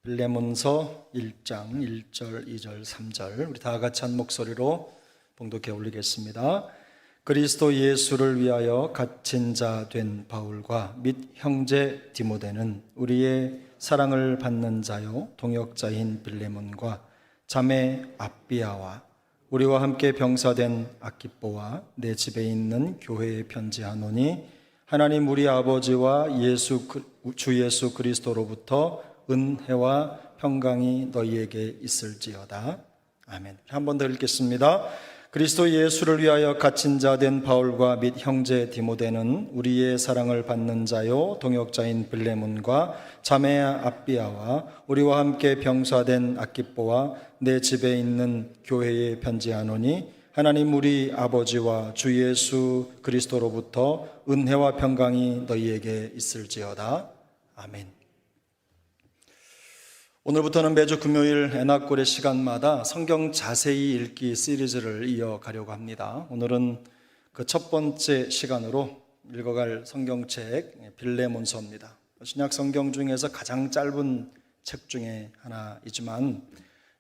빌레몬서 1장 1절, 2절, 3절 우리 다 같이 한 목소리로 봉독해 올리겠습니다. 그리스도 예수를 위하여 갇힌 자 된 바울과 및 형제 디모데는 우리의 사랑을 받는 자요 동역자인 빌레몬과 자매 아비아와 우리와 함께 병사된 아키뽀와 내 집에 있는 교회에 편지하노니 하나님 우리 아버지와 주 예수 그리스도로부터 은혜와 평강이 너희에게 있을지어다. 아멘. 한 번 더 읽겠습니다. 그리스도 예수를 위하여 갇힌 자 된 바울과 및 형제 디모데는 우리의 사랑을 받는 자요 동역자인 빌레몬과 자매 아비아와 우리와 함께 병사된 아키뽀와 내 집에 있는 교회에 편지하노니 하나님 우리 아버지와 주 예수 그리스도로부터 은혜와 평강이 너희에게 있을지어다. 아멘. 오늘부터는 매주 금요일 애나꼴의 시간마다 성경 자세히 읽기 시리즈를 이어가려고 합니다. 오늘은 그 첫 번째 시간으로 읽어갈 성경책 빌레몬서입니다. 신약 성경 중에서 가장 짧은 책 중에 하나이지만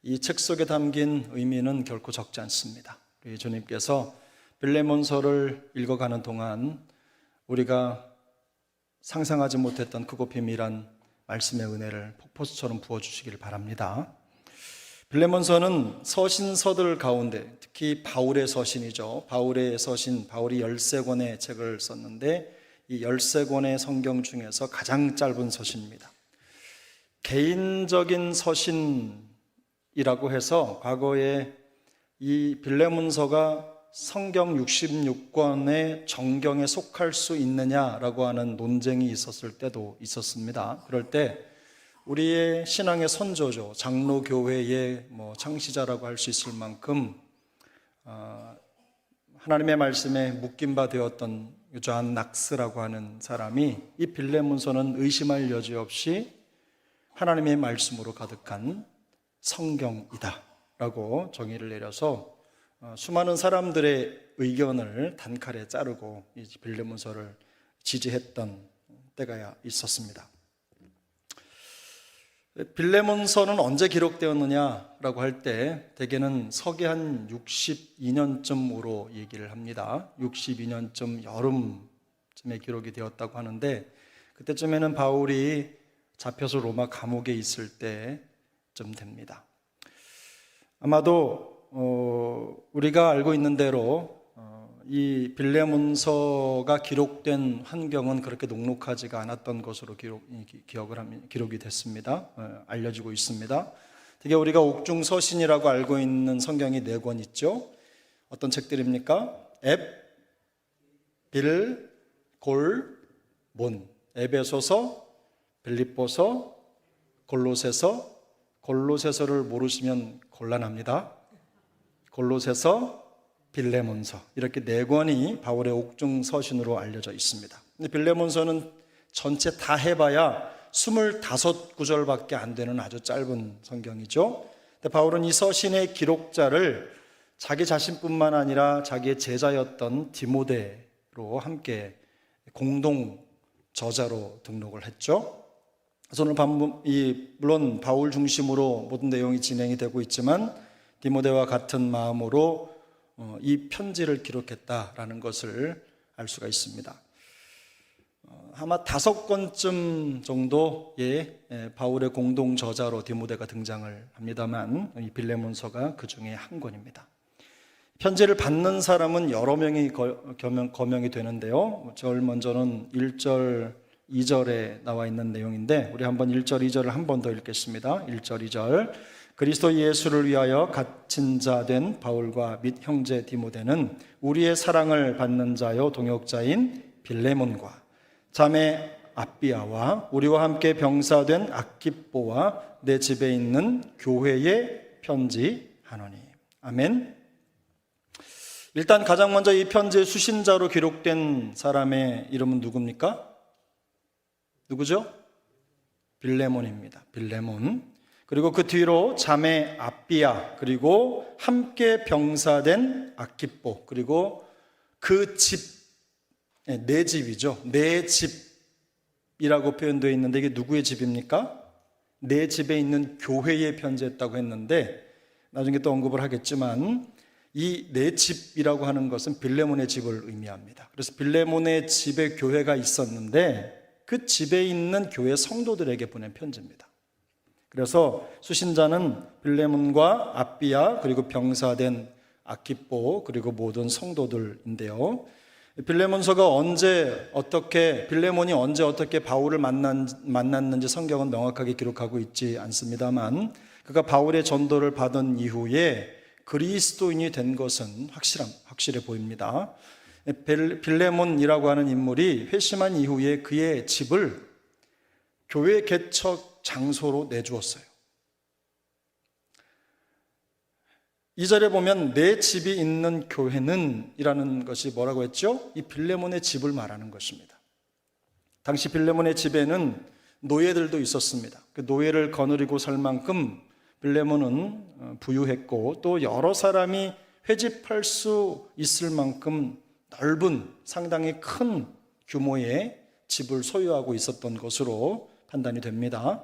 이 책 속에 담긴 의미는 결코 적지 않습니다. 우리 주님께서 빌레몬서를 읽어가는 동안 우리가 상상하지 못했던 크고 비밀한 말씀의 은혜를 폭포수처럼 부어주시길 바랍니다. 빌레몬서는 서신서들 가운데 특히 바울의 서신이죠. 바울의 서신, 바울이 13권의 책을 썼는데 이 13권의 성경 중에서 가장 짧은 서신입니다. 개인적인 서신이라고 해서 과거에 이 빌레몬서가 성경 66권의 정경에 속할 수 있느냐라고 하는 논쟁이 있었을 때도 있었습니다. 그럴 때 우리의 신앙의 선조죠, 장로교회의 창시자라고 할 수 있을 만큼 하나님의 말씀에 묶임 바 되었던 요한 낙스라고 하는 사람이 이 빌레몬서는 의심할 여지 없이 하나님의 말씀으로 가득한 성경이다 라고 정의를 내려서 수많은 사람들의 의견을 단칼에 자르고 이 빌레몬서를 지지했던 때가 있었습니다. 빌레몬서는 언제 기록되었느냐라고 할 때 대개는 서기 한 62년쯤으로 얘기를 합니다. 62년쯤 여름쯤에 기록이 되었다고 하는데 그때쯤에는 바울이 잡혀서 로마 감옥에 있을 때쯤 됩니다. 아마도 우리가 알고 있는 대로 이 빌레몬서가 기록된 환경은 그렇게 녹록하지가 않았던 것으로 기록이 됐습니다. 알려지고 있습니다. 되게 우리가 옥중서신이라고 알고 있는 성경이 4권 있죠. 어떤 책들입니까? 앱, 빌, 골, 몬. 에베소서, 빌립보서, 골로새서. 골로새서를 모르시면 곤란합니다. 골로새서, 빌레몬서 이렇게 4권이 바울의 옥중 서신으로 알려져 있습니다. 근데 빌레몬서는 전체 다 해봐야 25구절밖에 안 되는 아주 짧은 성경이죠. 근데 바울은 이 서신의 기록자를 자기 자신뿐만 아니라 자기의 제자였던 디모데로 함께 공동 저자로 등록을 했죠. 그래서 오늘 물론 바울 중심으로 모든 내용이 진행이 되고 있지만 디모데와 같은 마음으로 이 편지를 기록했다라는 것을 알 수가 있습니다. 아마 5권쯤 정도의 바울의 공동 저자로 디모데가 등장을 합니다만 이 빌레몬서가 그 중에 한 권입니다. 편지를 받는 사람은 여러 명이 거명이 되는데요. 제일 먼저는 1절, 2절에 나와 있는 내용인데 우리 한번 1절, 2절을 한 번 더 읽겠습니다. 1절, 2절 그리스도 예수를 위하여 갇힌 자 된 바울과 및 형제 디모데는 우리의 사랑을 받는 자요 동역자인 빌레몬과 자매 아비아와 우리와 함께 병사된 아키뽀와 내 집에 있는 교회에 편지하노니. 아멘. 일단 가장 먼저 이 편지의 수신자로 기록된 사람의 이름은 누굽니까? 누구죠? 빌레몬입니다. 빌레몬. 그리고 그 뒤로 자매 아비아, 그리고 함께 병사된 아키뽀, 그리고 그 집, 내 집이죠. 내 집이라고 표현되어 있는데 이게 누구의 집입니까? 내 집에 있는 교회에 편지했다고 했는데 나중에 또 언급을 하겠지만 이 내 집이라고 하는 것은 빌레몬의 집을 의미합니다. 그래서 빌레몬의 집에 교회가 있었는데 그 집에 있는 교회 성도들에게 보낸 편지입니다. 그래서 수신자는 빌레몬과 아비야 그리고 병사된 아키포 그리고 모든 성도들인데요. 빌레몬이 언제 어떻게 바울을 만났는지 성경은 명확하게 기록하고 있지 않습니다만 그가 바울의 전도를 받은 이후에 그리스도인이 된 것은 확실해 보입니다. 빌레몬이라고 하는 인물이 회심한 이후에 그의 집을 교회 개척 장소로 내주었어요. 이 절에 보면 내 집이 있는 교회는 이라는 것이 뭐라고 했죠? 이 빌레몬의 집을 말하는 것입니다. 당시 빌레몬의 집에는 노예들도 있었습니다. 그 노예를 거느리고 살 만큼 빌레몬은 부유했고 또 여러 사람이 회집할 수 있을 만큼 넓은 상당히 큰 규모의 집을 소유하고 있었던 것으로 판단이 됩니다.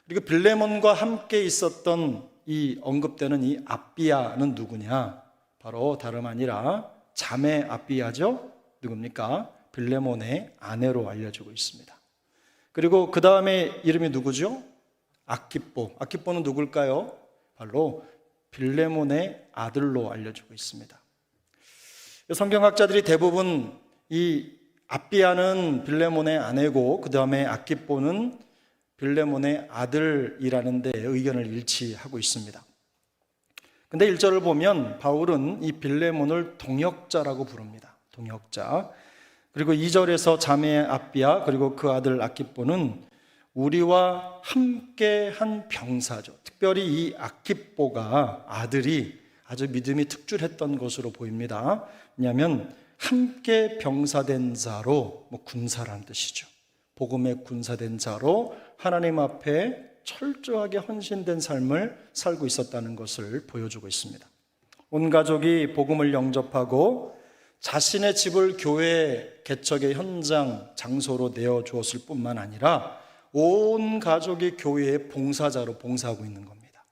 그리고 빌레몬과 함께 있었던 이 언급되는 이 아비야는 누구냐? 바로 다름 아니라 자매 아비야죠. 누굽니까? 빌레몬의 아내로 알려지고 있습니다. 그리고 그 다음에 이름이 누구죠? 아키포. 아키포는 누굴까요? 바로 빌레몬의 아들로 알려지고 있습니다. 성경학자들이 대부분 이 아비야는 빌레몬의 아내고 그 다음에 아키포는 빌레몬의 아들이라는 데 의견을 일치하고 있습니다. 근데 1절을 보면 바울은 이 빌레몬을 동역자라고 부릅니다. 동역자. 그리고 2절에서 자매 아비야 그리고 그 아들 아키포는 우리와 함께한 병사죠. 특별히 이 아키포가 아들이 아주 믿음이 특출했던 것으로 보입니다. 왜냐하면 함께 병사된 자로 군사라는 뜻이죠. 복음의 군사된 자로 하나님 앞에 철저하게 헌신된 삶을 살고 있었다는 것을 보여주고 있습니다. 온 가족이 복음을 영접하고 자신의 집을 교회 개척의 현장 장소로 내어주었을 뿐만 아니라 온 가족이 교회의 봉사자로 봉사하고 있는 겁니다.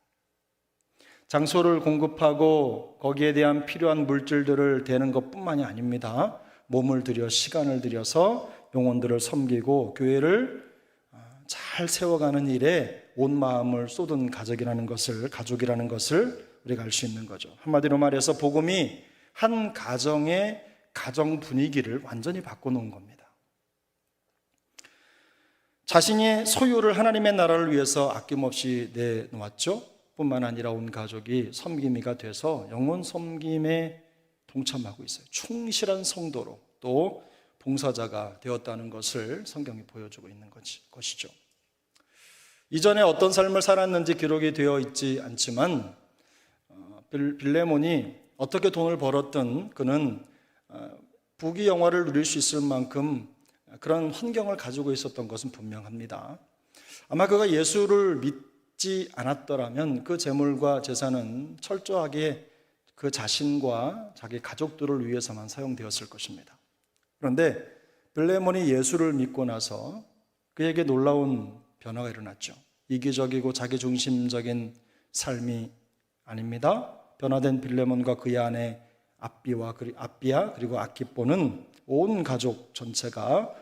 장소를 공급하고 거기에 대한 필요한 물질들을 대는 것뿐만이 아닙니다. 몸을 들여 시간을 들여서 영혼들을 섬기고 교회를 잘 세워가는 일에 온 마음을 쏟은 가족이라는 것을 우리가 알 수 있는 거죠. 한마디로 말해서 복음이 한 가정의 가정 분위기를 완전히 바꿔놓은 겁니다. 자신의 소유를 하나님의 나라를 위해서 아낌없이 내놓았죠. 뿐만 아니라 온 가족이 섬김이가 돼서 영혼 섬김에 동참하고 있어요. 충실한 성도로 또 봉사자가 되었다는 것을 성경이 보여주고 있는 것이죠. 이전에 어떤 삶을 살았는지 기록이 되어 있지 않지만 빌레몬이 어떻게 돈을 벌었든 그는 부귀영화를 누릴 수 있을 만큼 그런 환경을 가지고 있었던 것은 분명합니다. 아마 그가 예수를 믿지 않았더라면 그 재물과 재산은 철저하게 그 자신과 자기 가족들을 위해서만 사용되었을 것입니다. 그런데 빌레몬이 예수를 믿고 나서 그에게 놀라운 변화가 일어났죠. 이기적이고 자기중심적인 삶이 아닙니다. 변화된 빌레몬과 그의 아내 아비야 그리고 아키포는 온 가족 전체가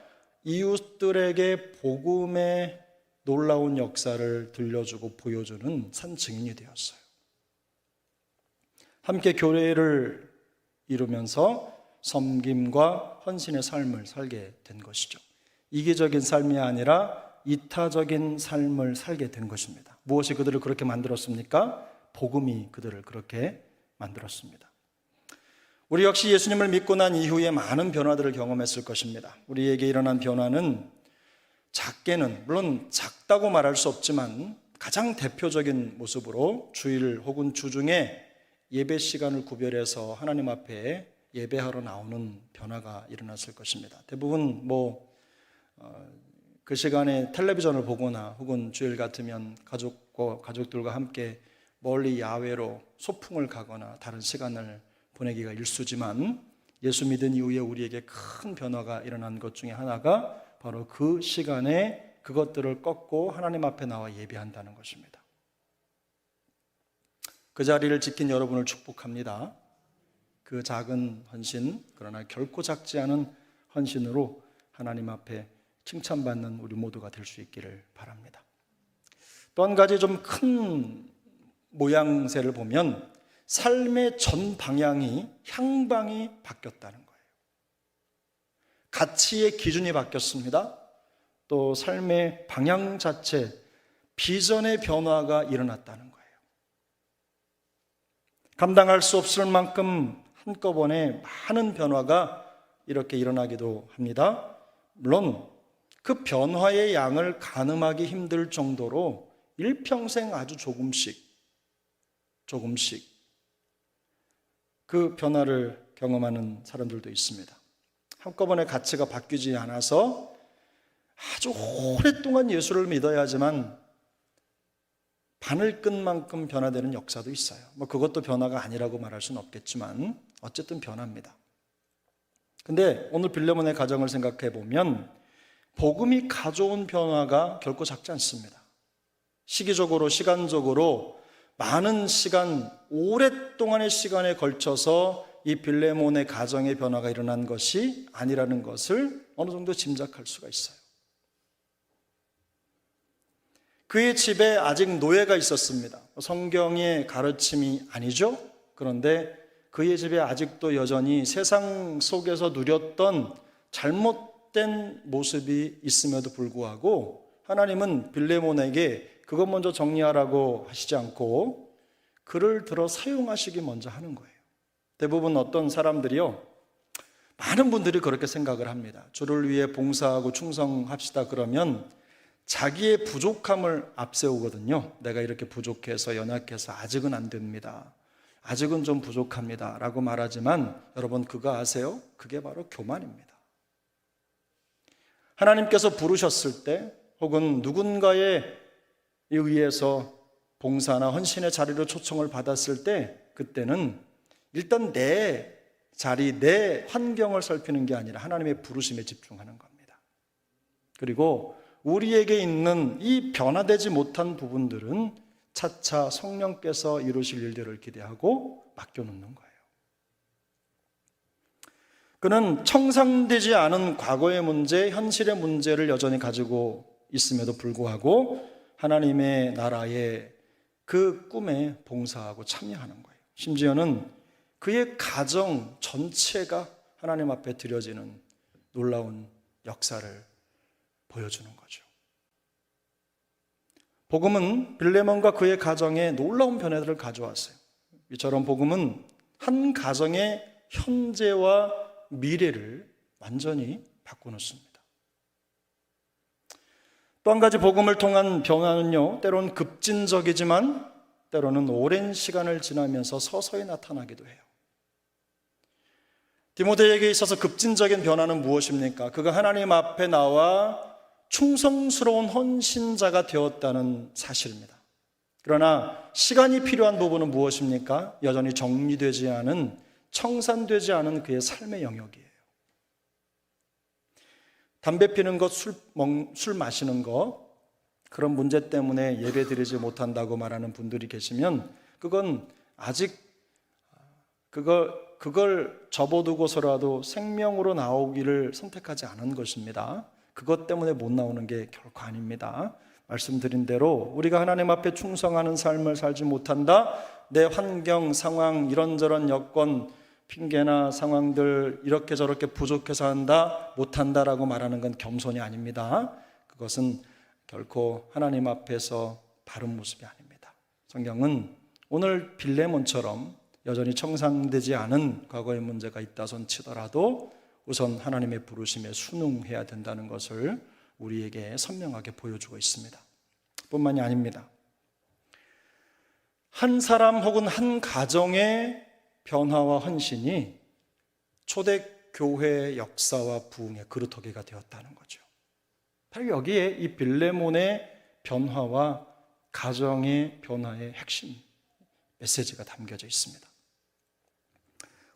이웃들에게 복음의 놀라운 역사를 들려주고 보여주는 산 증인이 되었어요. 함께 교회를 이루면서 섬김과 헌신의 삶을 살게 된 것이죠. 이기적인 삶이 아니라 이타적인 삶을 살게 된 것입니다. 무엇이 그들을 그렇게 만들었습니까? 복음이 그들을 그렇게 만들었습니다. 우리 역시 예수님을 믿고 난 이후에 많은 변화들을 경험했을 것입니다. 우리에게 일어난 변화는 작게는, 물론 작다고 말할 수 없지만 가장 대표적인 모습으로 주일 혹은 주중에 예배 시간을 구별해서 하나님 앞에 예배하러 나오는 변화가 일어났을 것입니다. 대부분 그 시간에 텔레비전을 보거나 혹은 주일 같으면 가족들과 함께 멀리 야외로 소풍을 가거나 다른 시간을 보내기가 일쑤지만 예수 믿은 이후에 우리에게 큰 변화가 일어난 것 중에 하나가 바로 그 시간에 그것들을 꺾고 하나님 앞에 나와 예배한다는 것입니다. 그 자리를 지킨 여러분을 축복합니다. 그 작은 헌신, 그러나 결코 작지 않은 헌신으로 하나님 앞에 칭찬받는 우리 모두가 될 수 있기를 바랍니다. 또 한 가지 좀 큰 모양새를 보면 삶의 전 방향이, 향방이 바뀌었다는 거예요. 가치의 기준이 바뀌었습니다. 또 삶의 방향 자체, 비전의 변화가 일어났다는 거예요. 감당할 수 없을 만큼 한꺼번에 많은 변화가 이렇게 일어나기도 합니다. 물론 그 변화의 양을 가늠하기 힘들 정도로 일평생 아주 조금씩 그 변화를 경험하는 사람들도 있습니다. 한꺼번에 가치가 바뀌지 않아서 아주 오랫동안 예수를 믿어야지만 바늘끈만큼 변화되는 역사도 있어요. 그것도 변화가 아니라고 말할 수는 없겠지만 어쨌든 변화입니다. 근데 오늘 빌레몬의 가정을 생각해 보면 복음이 가져온 변화가 결코 작지 않습니다. 시기적으로, 시간적으로 많은 시간, 오랫동안의 시간에 걸쳐서 이 빌레몬의 가정의 변화가 일어난 것이 아니라는 것을 어느 정도 짐작할 수가 있어요. 그의 집에 아직 노예가 있었습니다. 성경의 가르침이 아니죠. 그런데 그의 집에 아직도 여전히 세상 속에서 누렸던 잘못된 모습이 있음에도 불구하고 하나님은 빌레몬에게 그것 먼저 정리하라고 하시지 않고 그를 들어 사용하시기 먼저 하는 거예요. 대부분 어떤 사람들이요, 많은 분들이 그렇게 생각을 합니다. 주를 위해 봉사하고 충성합시다 그러면 자기의 부족함을 앞세우거든요. 내가 이렇게 부족해서 연약해서 아직은 안 됩니다. 아직은 좀 부족합니다 라고 말하지만 여러분 그거 아세요? 그게 바로 교만입니다. 하나님께서 부르셨을 때 혹은 누군가에 의해서 봉사나 헌신의 자리로 초청을 받았을 때 그때는 일단 내 자리, 내 환경을 살피는 게 아니라 하나님의 부르심에 집중하는 겁니다. 그리고 우리에게 있는 이 변화되지 못한 부분들은 차차 성령께서 이루실 일들을 기대하고 맡겨놓는 거예요. 그는 청산되지 않은 과거의 문제, 현실의 문제를 여전히 가지고 있음에도 불구하고 하나님의 나라의 그 꿈에 봉사하고 참여하는 거예요. 심지어는 그의 가정 전체가 하나님 앞에 드려지는 놀라운 역사를 보여주는 거죠. 복음은 빌레몬과 그의 가정에 놀라운 변화들을 가져왔어요. 이처럼 복음은 한 가정의 현재와 미래를 완전히 바꿔놓습니다. 또 한 가지 복음을 통한 변화는요, 때로는 급진적이지만 때로는 오랜 시간을 지나면서 서서히 나타나기도 해요. 디모데에게 있어서 급진적인 변화는 무엇입니까? 그가 하나님 앞에 나와 충성스러운 헌신자가 되었다는 사실입니다. 그러나 시간이 필요한 부분은 무엇입니까? 여전히 정리되지 않은, 청산되지 않은 그의 삶의 영역이에요. 담배 피는 것, 술 마시는 것, 그런 문제 때문에 예배 드리지 못한다고 말하는 분들이 계시면 그건 아직 그걸 접어두고서라도 생명으로 나오기를 선택하지 않은 것입니다. 그것 때문에 못 나오는 게 결코 아닙니다. 말씀드린 대로 우리가 하나님 앞에 충성하는 삶을 살지 못한다, 내 환경, 상황, 이런저런 여건, 핑계나 상황들 이렇게 저렇게 부족해서 한다, 못한다라고 말하는 건 겸손이 아닙니다. 그것은 결코 하나님 앞에서 바른 모습이 아닙니다. 성경은 오늘 빌레몬처럼 여전히 청산되지 않은 과거의 문제가 있다 손 치더라도 우선 하나님의 부르심에 순응해야 된다는 것을 우리에게 선명하게 보여주고 있습니다. 뿐만이 아닙니다. 한 사람 혹은 한 가정의 변화와 헌신이 초대교회의 역사와 부흥의 그루터기가 되었다는 거죠. 바로 여기에 이 빌레몬의 변화와 가정의 변화의 핵심 메시지가 담겨져 있습니다.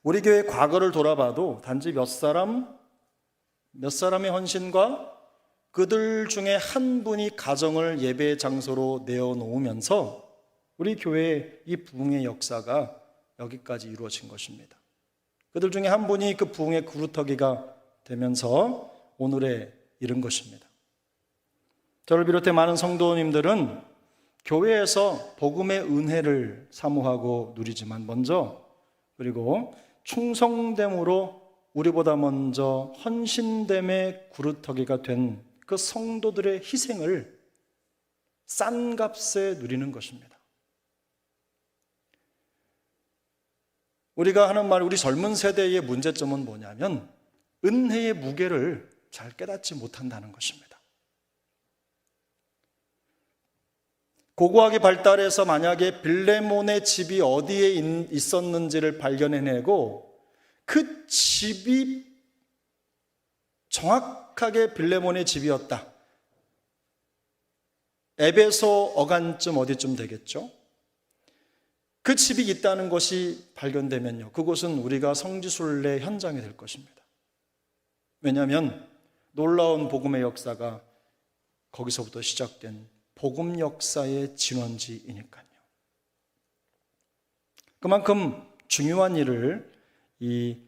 우리 교회 과거를 돌아봐도 단지 몇 사람의 헌신과 그들 중에 한 분이 가정을 예배 장소로 내어놓으면서 우리 교회의 이 부흥의 역사가 여기까지 이루어진 것입니다. 그들 중에 한 분이 그 부흥의 구루터기가 되면서 오늘에 이른 것입니다. 저를 비롯해 많은 성도님들은 교회에서 복음의 은혜를 사모하고 누리지만 먼저, 그리고 충성됨으로 우리보다 먼저 헌신됨의 구루터기가 된 그 성도들의 희생을 싼 값에 누리는 것입니다. 우리가 하는 말, 우리 젊은 세대의 문제점은 뭐냐면 은혜의 무게를 잘 깨닫지 못한다는 것입니다. 고고학이 발달해서 만약에 빌레몬의 집이 어디에 있었는지를 발견해내고 그 집이 정확하게 빌레몬의 집이었다. 에베소 어간쯤 어디쯤 되겠죠? 그 집이 있다는 것이 발견되면요, 그곳은 우리가 성지순례 현장이 될 것입니다. 왜냐하면 놀라운 복음의 역사가 거기서부터 시작된 복음 역사의 진원지이니까요. 그만큼 중요한 일을 이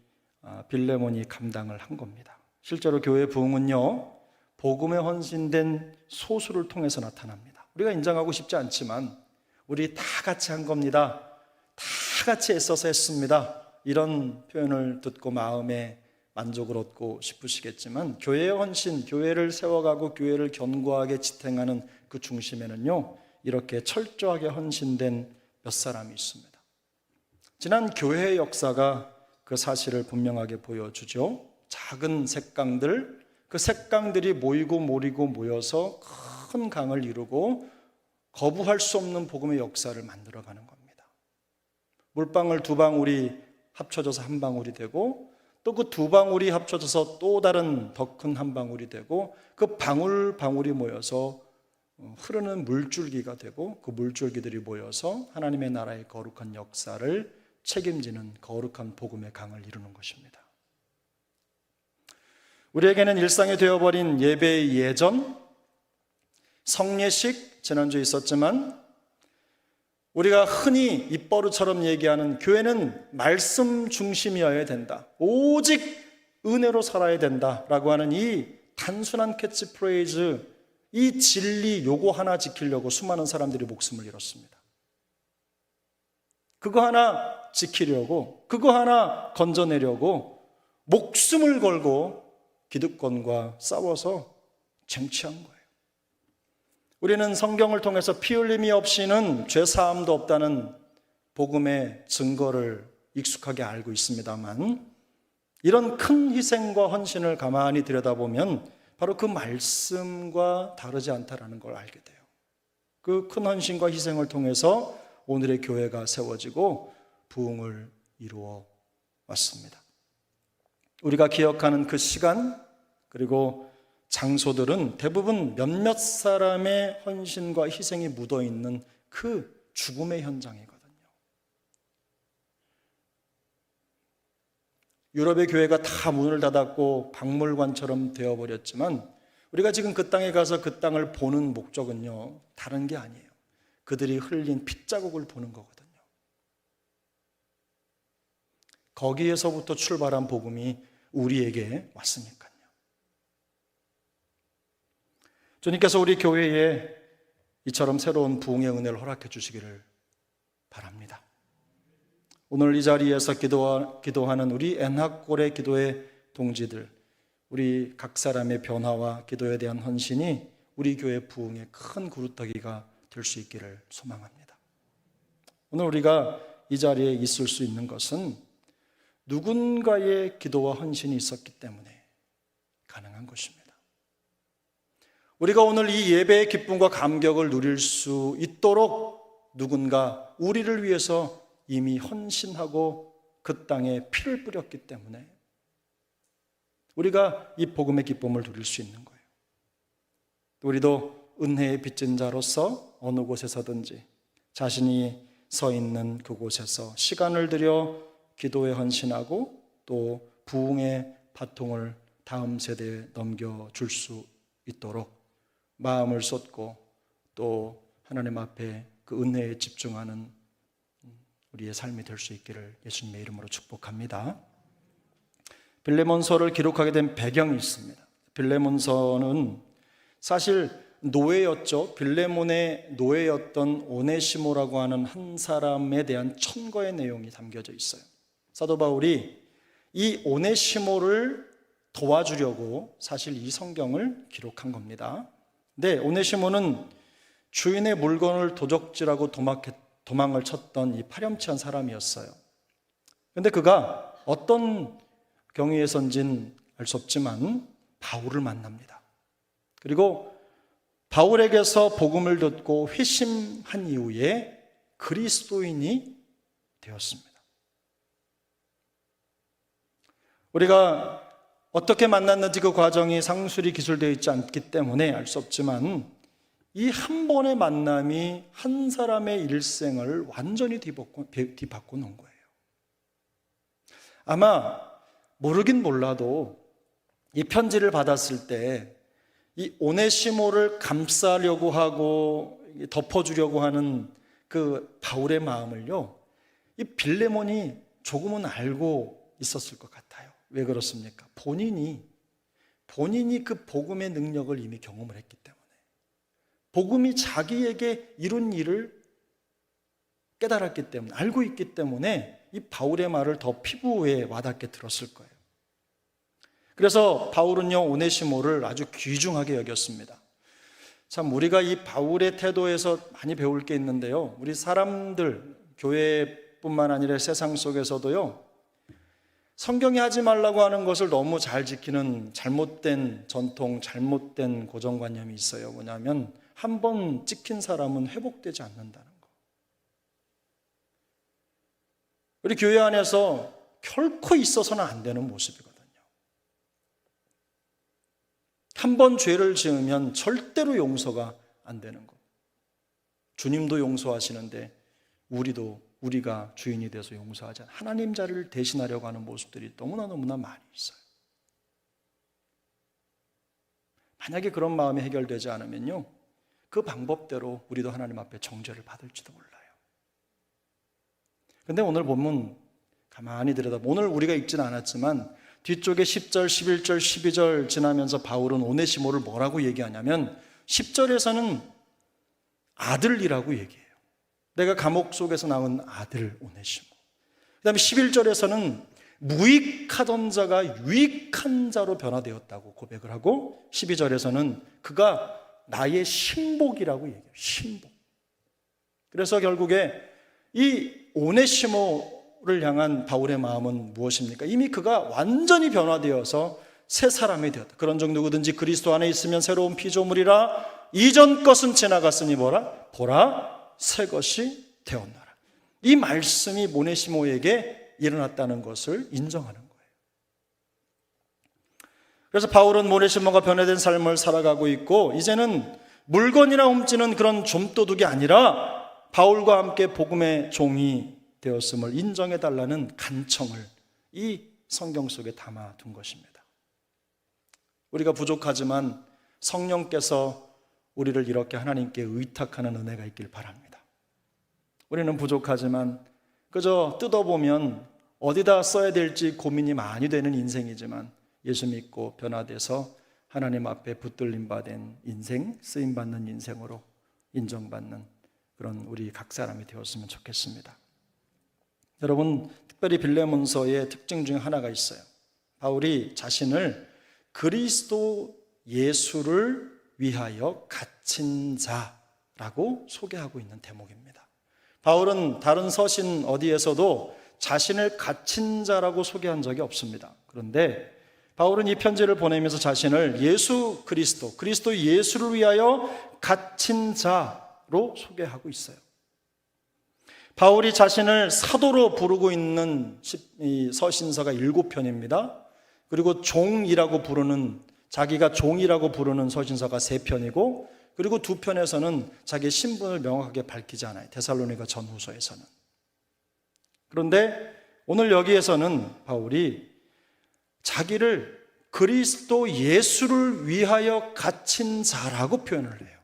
빌레몬이 감당을 한 겁니다. 실제로 교회 부흥은요, 복음에 헌신된 소수를 통해서 나타납니다. 우리가 인정하고 싶지 않지만 우리 다 같이 한 겁니다, 다 같이 애써서 했습니다, 이런 표현을 듣고 마음에 만족을 얻고 싶으시겠지만 교회의 헌신, 교회를 세워가고 교회를 견고하게 지탱하는 그 중심에는요, 이렇게 철저하게 헌신된 몇 사람이 있습니다. 지난 교회의 역사가 그 사실을 분명하게 보여주죠. 작은 색강들, 그 색강들이 모여서 큰 강을 이루고 거부할 수 없는 복음의 역사를 만들어가는 겁니다. 물방울 두 방울이 합쳐져서 한 방울이 되고, 또 그 두 방울이 합쳐져서 또 다른 더 큰 한 방울이 되고, 그 방울이 모여서 흐르는 물줄기가 되고, 그 물줄기들이 모여서 하나님의 나라의 거룩한 역사를 책임지는 거룩한 복음의 강을 이루는 것입니다. 우리에게는 일상이 되어버린 예배의 예전, 성례식, 지난주에 있었지만 우리가 흔히 입버릇처럼 얘기하는 교회는 말씀 중심이어야 된다, 오직 은혜로 살아야 된다라고 하는 이 단순한 캐치프레이즈, 이 진리 요거 하나 지키려고 수많은 사람들이 목숨을 잃었습니다. 그거 하나 지키려고, 그거 하나 건져내려고 목숨을 걸고 기득권과 싸워서 쟁취한 거예요. 우리는 성경을 통해서 피 흘림이 없이는 죄 사함도 없다는 복음의 증거를 익숙하게 알고 있습니다만, 이런 큰 희생과 헌신을 가만히 들여다보면 바로 그 말씀과 다르지 않다라는 걸 알게 돼요. 그 큰 헌신과 희생을 통해서 오늘의 교회가 세워지고 부흥을 이루어 왔습니다. 우리가 기억하는 그 시간, 그리고 장소들은 대부분 몇몇 사람의 헌신과 희생이 묻어있는 그 죽음의 현장이거든요. 유럽의 교회가 다 문을 닫았고 박물관처럼 되어버렸지만, 우리가 지금 그 땅에 가서 그 땅을 보는 목적은요, 다른 게 아니에요. 그들이 흘린 핏자국을 보는 거거든요. 거기에서부터 출발한 복음이 우리에게 왔으니까요. 주님께서 우리 교회에 이처럼 새로운 부흥의 은혜를 허락해 주시기를 바랍니다. 오늘 이 자리에서 기도하는 우리 엔학골의 기도의 동지들, 우리 각 사람의 변화와 기도에 대한 헌신이 우리 교회 부흥의 큰 구루터기가 될 수 있기를 소망합니다. 오늘 우리가 이 자리에 있을 수 있는 것은 누군가의 기도와 헌신이 있었기 때문에 가능한 것입니다. 우리가 오늘 이 예배의 기쁨과 감격을 누릴 수 있도록 누군가 우리를 위해서 이미 헌신하고 그 땅에 피를 뿌렸기 때문에 우리가 이 복음의 기쁨을 누릴 수 있는 거예요. 우리도 은혜의 빚진 자로서 어느 곳에서든지 자신이 서 있는 그곳에서 시간을 들여 기도에 헌신하고 또 부흥의 바통을 다음 세대에 넘겨줄 수 있도록 마음을 쏟고 또 하나님 앞에 그 은혜에 집중하는 우리의 삶이 될 수 있기를 예수님의 이름으로 축복합니다. 빌레몬서를 기록하게 된 배경이 있습니다. 빌레몬서는 사실 노예였죠. 빌레몬의 노예였던 오네시모라고 하는 한 사람에 대한 천거의 내용이 담겨져 있어요. 사도 바울이 이 오네시모를 도와주려고 사실 이 성경을 기록한 겁니다. 근데 오네시모는 주인의 물건을 도적질하고 도망을 쳤던 이 파렴치한 사람이었어요. 그런데 그가 어떤 경위에선진 알 수 없지만 바울을 만납니다. 그리고 바울에게서 복음을 듣고 회심한 이후에 그리스도인이 되었습니다. 우리가 어떻게 만났는지 그 과정이 상술이 기술되어 있지 않기 때문에 알 수 없지만 이 한 번의 만남이 한 사람의 일생을 완전히 뒤바꿔 놓은 거예요. 아마 모르긴 몰라도 이 편지를 받았을 때 이 오네시모를 감싸려고 하고 덮어주려고 하는 그 바울의 마음을요, 이 빌레몬이 조금은 알고 있었을 것 같아요. 왜 그렇습니까? 본인이 그 복음의 능력을 이미 경험을 했기 때문에, 복음이 자기에게 이룬 일을 깨달았기 때문에, 알고 있기 때문에 이 바울의 말을 더 피부에 와닿게 들었을 거예요. 그래서 바울은요, 오네시모를 아주 귀중하게 여겼습니다. 참 우리가 이 바울의 태도에서 많이 배울 게 있는데요, 우리 사람들, 교회뿐만 아니라 세상 속에서도요, 성경이 하지 말라고 하는 것을 너무 잘 지키는 잘못된 전통, 잘못된 고정관념이 있어요. 뭐냐면 한 번 찍힌 사람은 회복되지 않는다는 거. 우리 교회 안에서 결코 있어서는 안 되는 모습이거든요. 한 번 죄를 지으면 절대로 용서가 안 되는 것. 주님도 용서하시는데 우리가 주인이 돼서 용서하지 않아요. 하나님 자리를 대신하려고 하는 모습들이 너무나 많이 있어요. 만약에 그런 마음이 해결되지 않으면요, 그 방법대로 우리도 하나님 앞에 정죄를 받을지도 몰라요. 근데 오늘 본문 가만히 들여다보면, 오늘 우리가 읽지는 않았지만 뒤쪽에 10절, 11절, 12절 지나면서 바울은 오네시모를 뭐라고 얘기하냐면 10절에서는 아들이라고 얘기해요. 내가 감옥 속에서 낳은 아들 오네시모. 그 다음에 11절에서는 무익하던 자가 유익한 자로 변화되었다고 고백을 하고, 12절에서는 그가 나의 신복이라고 얘기해요. 신복. 그래서 결국에 이 오네시모를 향한 바울의 마음은 무엇입니까? 이미 그가 완전히 변화되어서 새 사람이 되었다. 그런 종 누구든지 그리스도 안에 있으면 새로운 피조물이라, 이전 것은 지나갔으니 보라 새 것이 되었노라. 이 말씀이 오네시모에게 일어났다는 것을 인정하는 거예요. 그래서 바울은 오네시모가 변화된 삶을 살아가고 있고, 이제는 물건이나 훔치는 그런 좀도둑이 아니라 바울과 함께 복음의 종이 되었음을 인정해달라는 간청을 이 성경 속에 담아둔 것입니다. 우리가 부족하지만 성령께서 우리를 이렇게 하나님께 의탁하는 은혜가 있길 바랍니다. 우리는 부족하지만 그저 뜯어보면 어디다 써야 될지 고민이 많이 되는 인생이지만, 예수 믿고 변화돼서 하나님 앞에 붙들림 받은 인생, 쓰임받는 인생으로 인정받는 그런 우리 각 사람이 되었으면 좋겠습니다. 여러분, 특별히 빌레몬서의 특징 중에 하나가 있어요. 바울이 자신을 그리스도 예수를 위하여 갇힌 자라고 소개하고 있는 대목입니다. 바울은 다른 서신 어디에서도 자신을 갇힌 자라고 소개한 적이 없습니다. 그런데 바울은 이 편지를 보내면서 자신을 예수 그리스도 예수를 위하여 갇힌 자로 소개하고 있어요. 바울이 자신을 사도로 부르고 있는 서신서가 7편입니다. 그리고 자기가 종이라고 부르는 서신서가 3편이고, 그리고 2편에서는 자기의 신분을 명확하게 밝히지 않아요. 데살로니가 전후서에서는. 그런데 오늘 여기에서는 바울이 자기를 그리스도 예수를 위하여 갇힌 자라고 표현을 해요.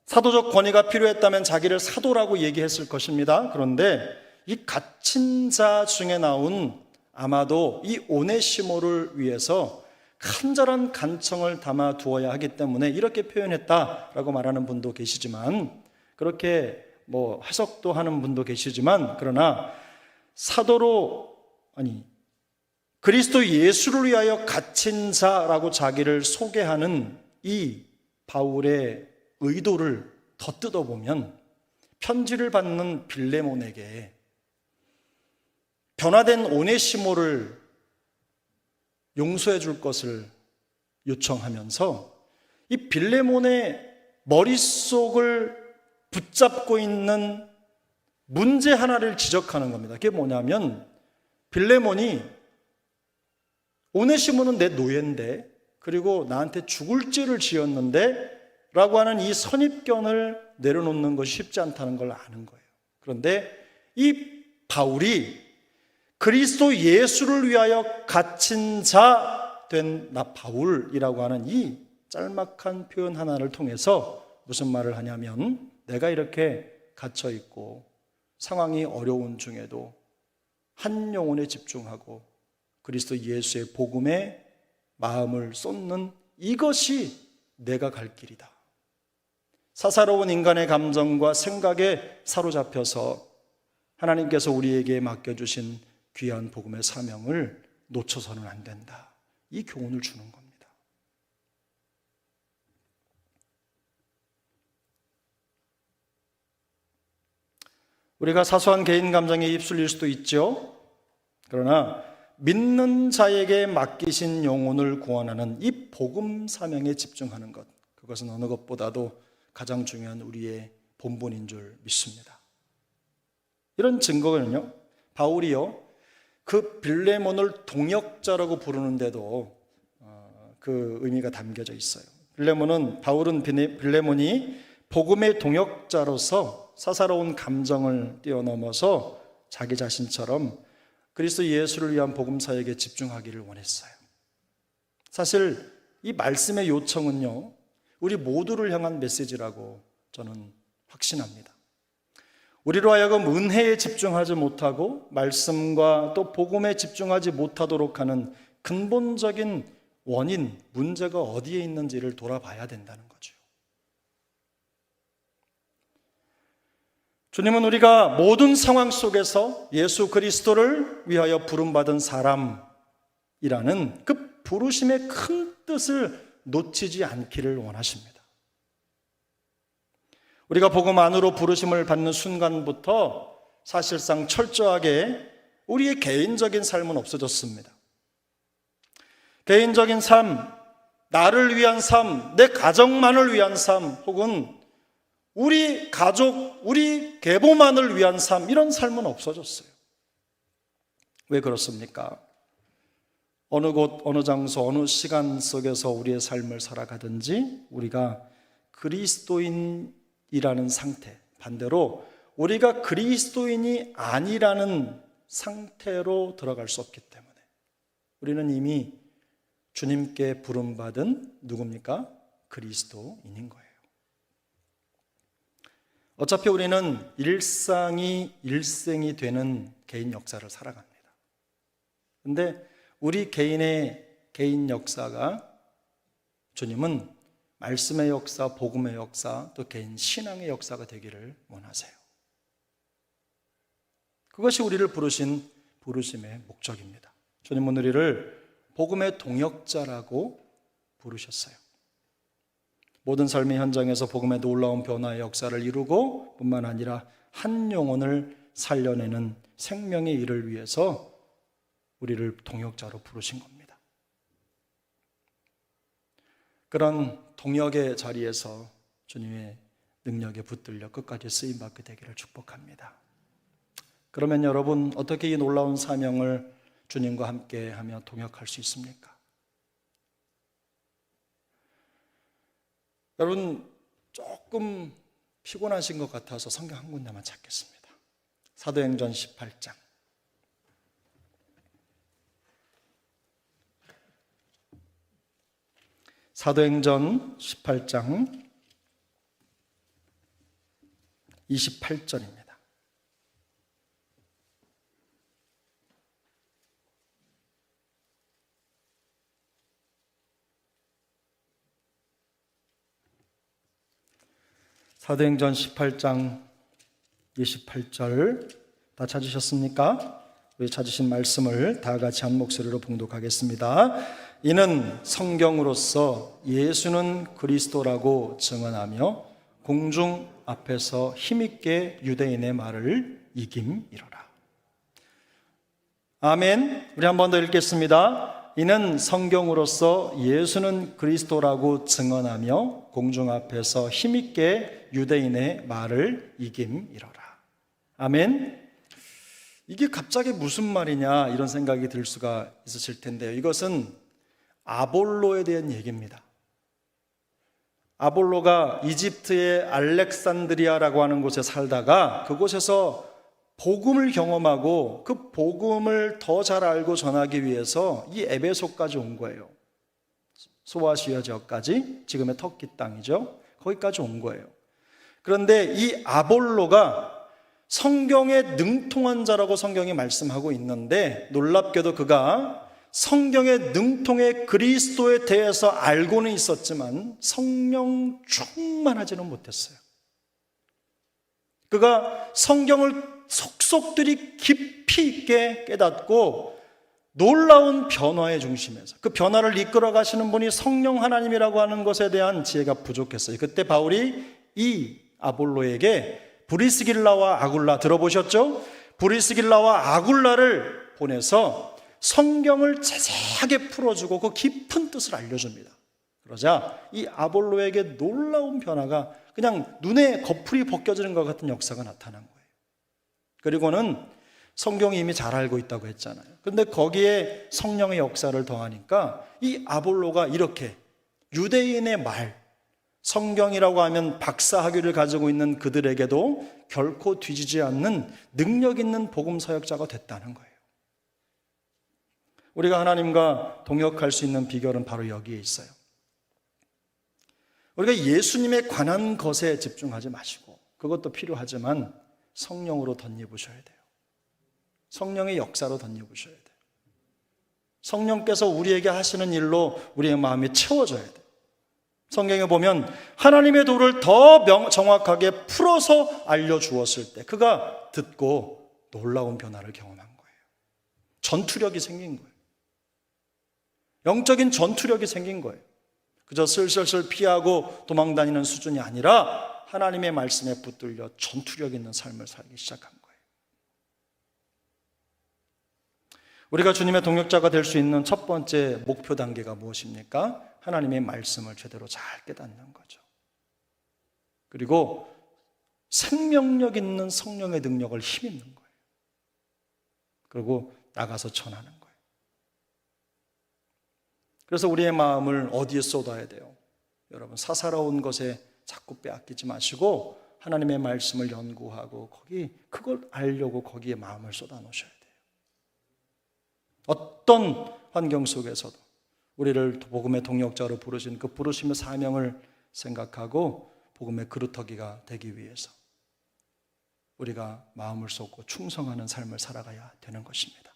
사도적 권위가 필요했다면 자기를 사도라고 얘기했을 것입니다. 그런데 이 갇힌 자 중에 나온 아마도 이 오네시모를 위해서 간절한 간청을 담아 두어야 하기 때문에 이렇게 표현했다라고 말하는 분도 계시지만, 그렇게 해석도 하는 분도 계시지만, 그러나 그리스도 예수를 위하여 갇힌 자라고 자기를 소개하는 이 바울의 의도를 더 뜯어보면 편지를 받는 빌레몬에게 변화된 오네시모를 용서해 줄 것을 요청하면서 이 빌레몬의 머릿속을 붙잡고 있는 문제 하나를 지적하는 겁니다. 그게 뭐냐면, 빌레몬이 오네시모는 내 노예인데, 그리고 나한테 죽을 죄를 지었는데 라고 하는 이 선입견을 내려놓는 것이 쉽지 않다는 걸 아는 거예요. 그런데 이 바울이 그리스도 예수를 위하여 갇힌 자 된 나 바울이라고 하는 이 짤막한 표현 하나를 통해서 무슨 말을 하냐면, 내가 이렇게 갇혀 있고 상황이 어려운 중에도 한 영혼에 집중하고 그리스도 예수의 복음에 마음을 쏟는 이것이 내가 갈 길이다. 사사로운 인간의 감정과 생각에 사로잡혀서 하나님께서 우리에게 맡겨주신 귀한 복음의 사명을 놓쳐서는 안 된다. 이 교훈을 주는 겁니다. 우리가 사소한 개인 감정에 휩쓸릴 수도 있죠. 그러나 믿는 자에게 맡기신 영혼을 구원하는 이 복음 사명에 집중하는 것, 그것은 어느 것보다도 가장 중요한 우리의 본분인 줄 믿습니다. 이런 증거는요, 바울이요, 그 빌레몬을 동역자라고 부르는데도 그 의미가 담겨져 있어요. 바울은 빌레몬이 복음의 동역자로서 사사로운 감정을 뛰어넘어서 자기 자신처럼 그리스도 예수를 위한 복음 사역에 집중하기를 원했어요. 사실 이 말씀의 요청은요, 우리 모두를 향한 메시지라고 저는 확신합니다. 우리로 하여금 은혜에 집중하지 못하고 말씀과 또 복음에 집중하지 못하도록 하는 근본적인 원인, 문제가 어디에 있는지를 돌아봐야 된다는 거죠. 주님은 우리가 모든 상황 속에서 예수 그리스도를 위하여 부름받은 사람이라는 그 부르심의 큰 뜻을 놓치지 않기를 원하십니다. 우리가 복음 안으로 부르심을 받는 순간부터 사실상 철저하게 우리의 개인적인 삶은 없어졌습니다. 개인적인 삶, 나를 위한 삶, 내 가정만을 위한 삶, 혹은 우리 가족, 우리 계보만을 위한 삶, 이런 삶은 없어졌어요. 왜 그렇습니까? 어느 곳, 어느 장소, 어느 시간 속에서 우리의 삶을 살아가든지 우리가 그리스도인이라는 상태, 반대로 우리가 그리스도인이 아니라는 상태로 들어갈 수 없기 때문에 우리는 이미 주님께 부름받은 누굽니까? 그리스도인인 거예요. 어차피 우리는 일상이 일생이 되는 개인 역사를 살아갑니다. 그런데 우리 개인의 개인 역사가 주님은 말씀의 역사, 복음의 역사, 또 개인 신앙의 역사가 되기를 원하세요. 그것이 우리를 부르신 부르심의 목적입니다. 주님은 우리를 복음의 동역자라고 부르셨어요. 모든 삶의 현장에서 복음의 놀라운 변화의 역사를 이루고 뿐만 아니라 한 영혼을 살려내는 생명의 일을 위해서 우리를 동역자로 부르신 겁니다. 그런 동역의 자리에서 주님의 능력에 붙들려 끝까지 쓰임받게 되기를 축복합니다. 그러면 여러분, 어떻게 이 놀라운 사명을 주님과 함께 하며 동역할 수 있습니까? 여러분, 조금 피곤하신 것 같아서 성경 한 군데만 찾겠습니다. 사도행전 18장. 사도행전 18장 28절입니다. 사도행전 18장 28절 다 찾으셨습니까? 우리 찾으신 말씀을 다 같이 한 목소리로 봉독하겠습니다. 이는 성경으로서 예수는 그리스도라고 증언하며 공중 앞에서 힘있게 유대인의 말을 이김이로라. 아멘. 우리 한 번 더 읽겠습니다. 이는 성경으로서 예수는 그리스도라고 증언하며 공중 앞에서 힘있게 유대인의 말을 이김이로라. 아멘. 이게 갑자기 무슨 말이냐 이런 생각이 들 수가 있으실 텐데요. 이것은 아볼로에 대한 얘기입니다. 아볼로가 이집트의 알렉산드리아라고 하는 곳에 살다가 그곳에서 복음을 경험하고 그 복음을 더 잘 알고 전하기 위해서 이 에베소까지 온 거예요. 소아시아 지역까지, 지금의 터키 땅이죠. 거기까지 온 거예요. 그런데 이 아볼로가 성경에 능통한 자라고 성경이 말씀하고 있는데, 놀랍게도 그가 성경에 능통해 그리스도에 대해서 알고는 있었지만 성령 충만하지는 못했어요. 그가 성경을 속속들이 깊이 있게 깨닫고 놀라운 변화의 중심에서 그 변화를 이끌어 가시는 분이 성령 하나님이라고 하는 것에 대한 지혜가 부족했어요. 그때 바울이 이 아볼로에게 브리스길라와 아굴라, 들어보셨죠? 브리스길라와 아굴라를 보내서 성경을 자세하게 풀어주고 그 깊은 뜻을 알려줍니다. 그러자 이 아볼로에게 놀라운 변화가, 그냥 눈에 거풀이 벗겨지는 것 같은 역사가 나타난 거예요. 그리고는 성경이 이미 잘 알고 있다고 했잖아요. 그런데 거기에 성령의 역사를 더하니까 이 아볼로가 이렇게 유대인의 말, 성경이라고 하면 박사학위를 가지고 있는 그들에게도 결코 뒤지지 않는 능력 있는 복음 사역자가 됐다는 거예요. 우리가 하나님과 동역할 수 있는 비결은 바로 여기에 있어요. 우리가 예수님에 관한 것에 집중하지 마시고, 그것도 필요하지만 성령으로 덧입으셔야 돼요. 성령의 역사로 덧입으셔야 돼요. 성령께서 우리에게 하시는 일로 우리의 마음이 채워져야 돼요. 성경에 보면 하나님의 도를 더 정확하게 풀어서 알려주었을 때 그가 듣고 놀라운 변화를 경험한 거예요. 전투력이 생긴 거예요. 영적인 전투력이 생긴 거예요. 그저 슬슬슬 피하고 도망다니는 수준이 아니라 하나님의 말씀에 붙들려 전투력 있는 삶을 살기 시작한 거예요. 우리가 주님의 동역자가 될 수 있는 첫 번째 목표 단계가 무엇입니까? 하나님의 말씀을 제대로 잘 깨닫는 거죠. 그리고 생명력 있는 성령의 능력을 힘입는 거예요. 그리고 나가서 전하는 거예요. 그래서 우리의 마음을 어디에 쏟아야 돼요? 여러분, 사사로운 것에 자꾸 빼앗기지 마시고 하나님의 말씀을 연구하고 그걸 알려고 거기에 마음을 쏟아 놓으셔야 돼요. 어떤 환경 속에서도 우리를 복음의 동역자로 부르신 그 부르심의 사명을 생각하고 복음의 그루터기가 되기 위해서 우리가 마음을 쏟고 충성하는 삶을 살아가야 되는 것입니다.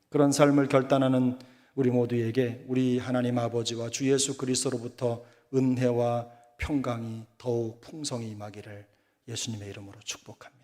그런 삶을 결단하는 우리 모두에게 우리 하나님 아버지와 주 예수 그리스도로부터 은혜와 평강이 더욱 풍성히 임하기를 예수님의 이름으로 축복합니다.